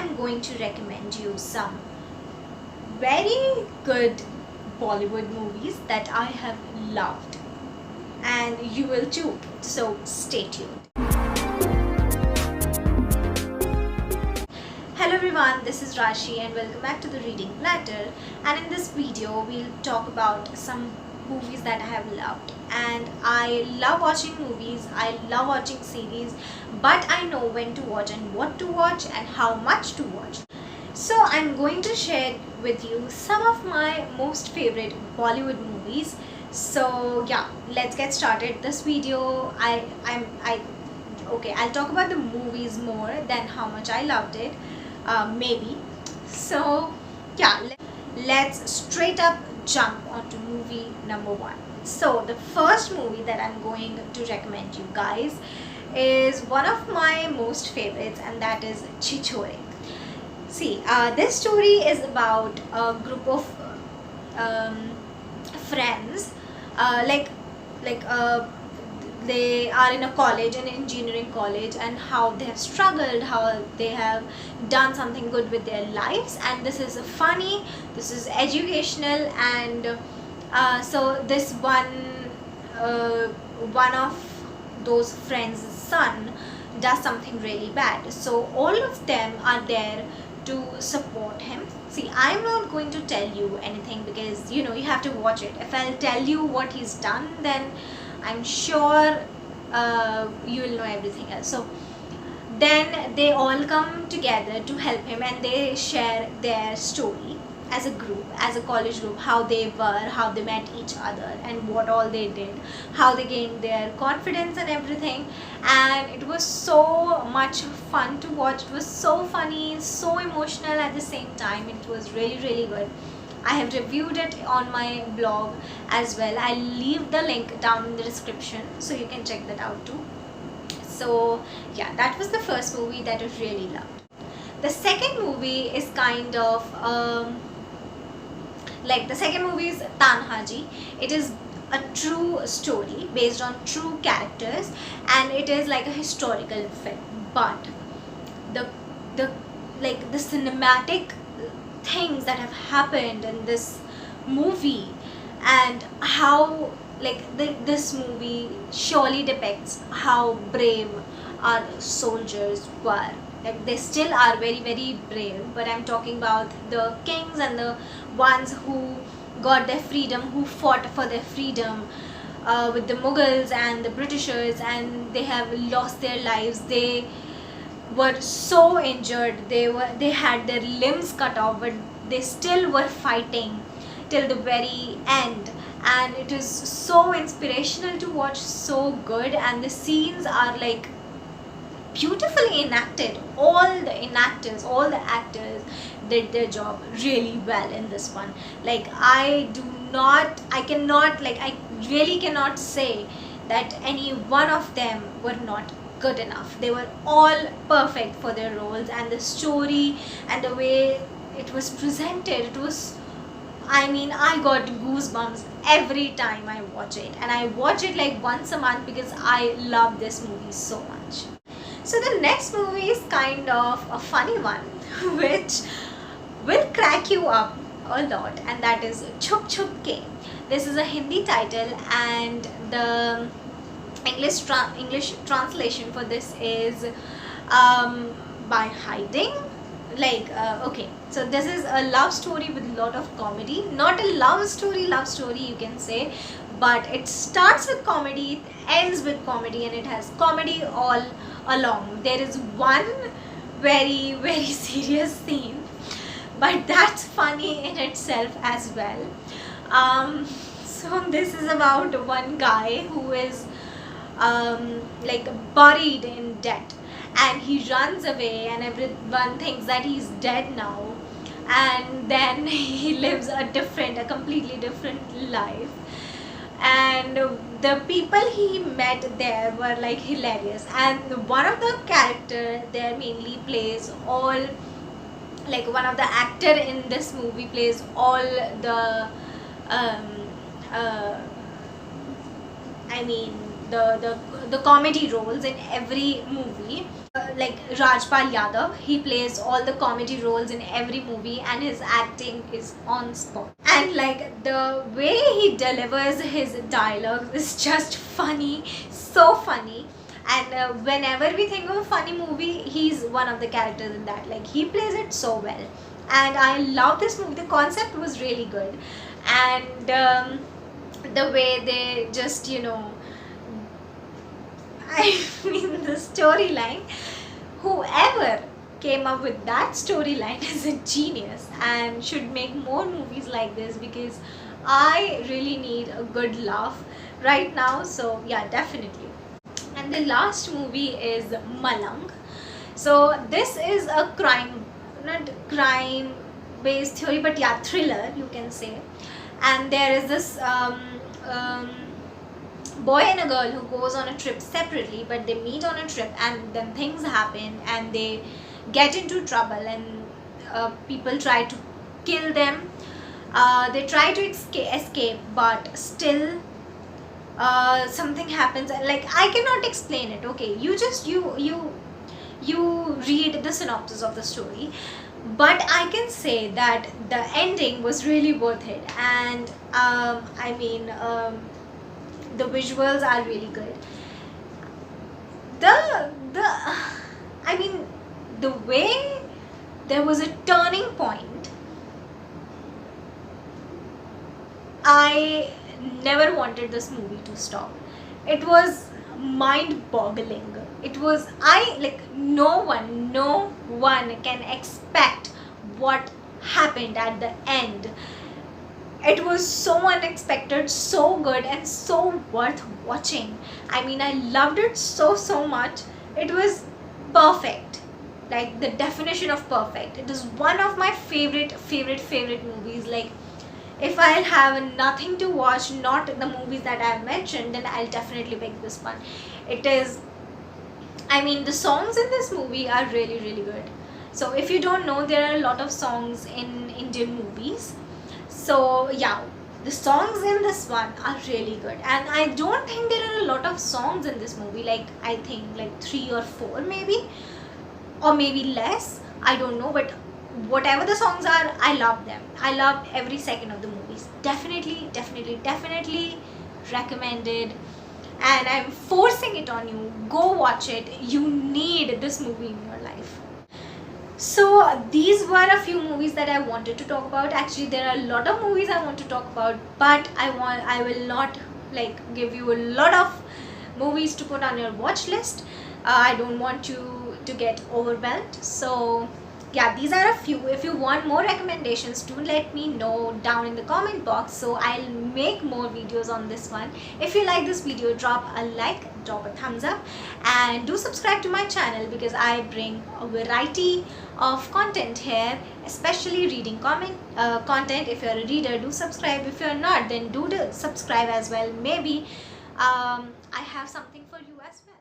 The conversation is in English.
am going to recommend you some very good Bollywood movies that I have loved, and you will too, so stay tuned. Hello everyone, this is Rashi and welcome back to the Reading Platter, and in this video we'll talk about some movies that I have loved. And I love watching movies, I love watching series, but I know when to watch and what to watch and how much to watch. So I'm going to share with you some of my most favorite Bollywood movies. So yeah, let's get started. This video I'll talk about the movies more than how much I loved it, maybe. So yeah, let's straight up jump onto movie number one. So the first movie that I'm going to recommend you guys is one of my most favorites, and that is Chidambaram. See, this story is about a group of friends, they are in a college, an engineering college, and how they have struggled, how they have done something good with their lives. And this is funny, this is educational, and so this one of those friends' son does something really bad, so all of them are there to support him. See, I'm not going to tell you anything because you have to watch it. If I'll tell you what he's done, then I'm sure you will know everything else. So then they all come together to help him, and they share their story as a group, as a college group, how they were, how they met each other, and what all they did, how they gained their confidence and everything. And it was so much fun to watch. It was so funny, so emotional at the same time. It was really good. I have reviewed it on my blog as well. I'll leave the link down in the description so you can check that out too. So yeah, that was the first movie that I really loved. The second movie is kind of the second movie is Tanhaji. It is a true story based on true characters, and it is like a historical film. But the cinematic things that have happened in this movie, and how this movie surely depicts how brave our soldiers were. Like, they still are very brave, but I'm talking about the kings and the ones who got their freedom, who fought for their freedom with the Mughals and the Britishers, and they have lost their lives. They were so injured, they had their limbs cut off, but they still were fighting till the very end. And it is so inspirational to watch, so good, and the scenes are like beautifully enacted. All the actors did their job really well in this one. I really cannot say that any one of them were not good enough. They were all perfect for their roles, and the story and the way it was presented, it was, I got goosebumps every time I watch it, and I watch it like once a month because I love this movie so much. So the next movie is kind of a funny one which will crack you up a lot, and that is Chup Chup Ke. This is a Hindi title, and the English translation for this is by hiding. Okay, so this is a love story with a lot of comedy. Not a love story you can say, but it starts with comedy, it ends with comedy, and it has comedy all along. There is one very serious scene, but that's funny in itself as well. So this is about one guy who is buried in debt, and he runs away, and everyone thinks that he's dead now, and then he lives a completely different life. And the people he met there were hilarious, and one of the character there mainly plays all, one of the actor in this movie plays all the the comedy roles in every movie. like Rajpal Yadav. He plays all the comedy roles in every movie, and his acting is on spot. And like the way he delivers his dialogues is just funny, so funny. And whenever we think of a funny movie, he's one of the characters in that. Like he plays it so well, and I love this movie. The concept was really good, and the way they just I mean, the storyline, whoever came up with that storyline is a genius and should make more movies like this, because I really need a good laugh right now. So, yeah, definitely. And the last movie is Malang. So, this is a not crime based theory, but yeah, thriller, you can say. And there is this boy and a girl who goes on a trip separately, but they meet on a trip, and then things happen and they get into trouble, and people try to kill them. They try to escape, but still something happens. Like I cannot explain it. Okay, you read the synopsis of the story, but I can say that the ending was really worth it. And I mean, the visuals are really good. The I mean, the way there was a turning point, I never wanted this movie to stop. It was mind boggling. It was, I like, no one can expect what happened at the end. It was so unexpected, so good, and so worth watching. I mean, I loved it so much. It was perfect. Like the definition of perfect. It is one of my favorite movies. Like if I'll have nothing to watch, not the movies that I've mentioned, then I'll definitely pick this one. It is, I mean, the songs in this movie are really good. So if you don't know, there are a lot of songs in Indian movies. So yeah, the songs in this one are really good, and I don't think there are a lot of songs in this movie. Like I think like 3 or 4 maybe, or maybe less. I don't know, but whatever the songs are, I love them. I loved every second of the movies. Definitely recommended, and I'm forcing it on you. Go watch it. You need this movie in your life. So these were a few movies that I wanted to talk about. Actually, there are a lot of movies I want to talk about, but I will not like give you a lot of movies to put on your watch list. I don't want you to get overwhelmed. So yeah, these are a few. If you want more recommendations, do let me know down in the comment box, so I'll make more videos on this one. If you like this video, drop a like, drop a thumbs up, and do subscribe to my channel, because I bring a variety of content here, especially reading content. If you're a reader, do subscribe. If you're not, then do subscribe as well. Maybe I have something for you as well.